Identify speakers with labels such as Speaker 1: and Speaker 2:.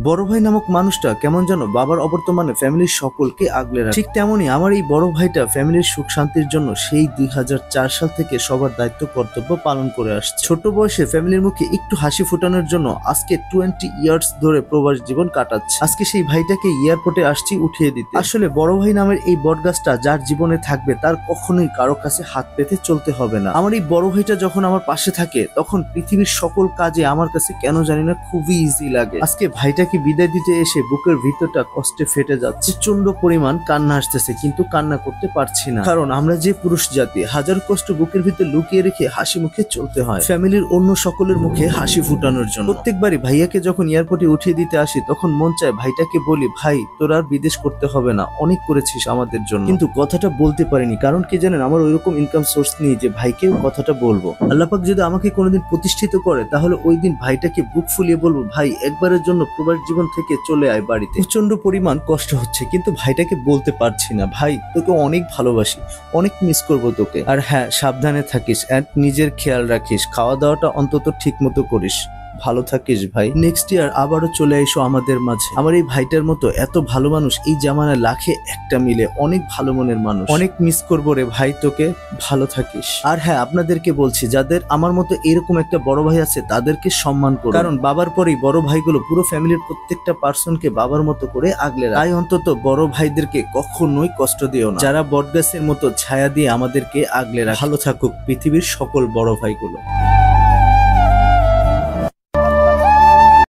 Speaker 1: বড় ভাই নামক মানুষটা কেমন যেন বাবার অবর্তমানে ফ্যামিলির সকলকে আগলে রাখে। ঠিক তেমনই আমার এই বড় ভাইটা ফ্যামিলির সুখ শান্তির জন্য সেই 2004 সাল থেকে সবার দায়িত্ব কর্তব্য পালন করে আসছে। ছোট বয়সে ফ্যামিলির মুখে একটু হাসি ফোটানোর জন্য আজকে 20 ইয়ার্স ধরে প্রবাস জীবন কাটাচ্ছে। আজকে সেই ভাইটাকে এয়ারপোর্টে আসছি উঠিয়ে দিতে। আসলে বড় ভাই নামের এই বটগাছটা যার জীবনে থাকবে তার কখনোই কারো কাছে হাত পেতে চলতে হবে না। আমার এই বড় ভাইটা যখন আমার পাশে থাকে তখন পৃথিবীর সকল কাজে আমার কাছে কেন জানি না খুবই ইজি লাগে। আজকে ভাইটাকে বিদায় দিতে এসে বুকের ভিতরটা কষ্টে ফেটে যাচ্ছে। প্রচন্ড পরিমাণ কান্না আসতেছে, কিন্তু কান্না করতে পারছি না, কারণ আমরা যে পুরুষ জাতি হাজার কষ্ট বুকের ভিতর লুকিয়ে রেখে হাসি মুখে চলতে হয় ফ্যামিলির অন্য সকলের মুখে হাসি ফুটানোর জন্য। প্রত্যেকবারই ভাইয়াকে যখন এয়ারপোর্টে উঠিয়ে দিতে আসি তখন মন চায় ভাইটাকে বলি, ভাই তোর আর বিদেশ করতে হবে না, অনেক করেছিস আমাদের জন্য। কিন্তু কথাটা বলতে পারিনি, কারণ কি জানেন, আমার ওইরকম ইনকাম সোর্স নেই যে ভাইকেও কথাটা বলবো। আল্লাহ পাক যদি আমাকে কোনোদিন প্রতিষ্ঠিত করে তাহলে ওই দিন ভাইটাকে বুক ফুলিয়ে বলবো, ভাই একবারের জন্য প্রবাস জীবন থেকে চলে আয় বাড়িতে। প্রচন্ড পরিমাণ কষ্ট হচ্ছে, কিন্তু ভাইটাকে বলতে পারছি না। ভাই তোকে অনেক ভালোবাসি, অনেক মিস করবো তোকে। আর হ্যাঁ, সাবধানে থাকিস এন্ড নিজের খেয়াল রাখিস, খাওয়া দাওয়াটা অন্তত ঠিক মতো করিস। ভালো থাকিস ভাই। নেক্সট ইয়ার আবারও চলে এসো আমাদের মাঝে। আমার এই ভাইটার মতো এত ভালো মানুষ এই জামানায় লাখে একটা মিলে, অনেক ভালো মনের মানুষ। অনেক মিস করবো রে ভাই তোকে, ভালো থাকিস। আর হ্যাঁ, আপনাদেরকে বলছি যাদের আমার মতো এরকম একটা বড় ভাই আছে তাদেরকে সম্মান করুন, কারণ বাবার পরেই বড় ভাইগুলো পুরো ফ্যামিলির প্রত্যেকটা পার্সনকে বাবার মতো করে আগলে রাখে। তাই অন্তত বড় ভাইদেরকে কখনোই কষ্ট দিও না, যারা বটগাছের মতো ছায়া দিয়ে আমাদেরকে আগলে রাখে। ভালো থাকুক পৃথিবীর সকল বড় ভাইগুলো।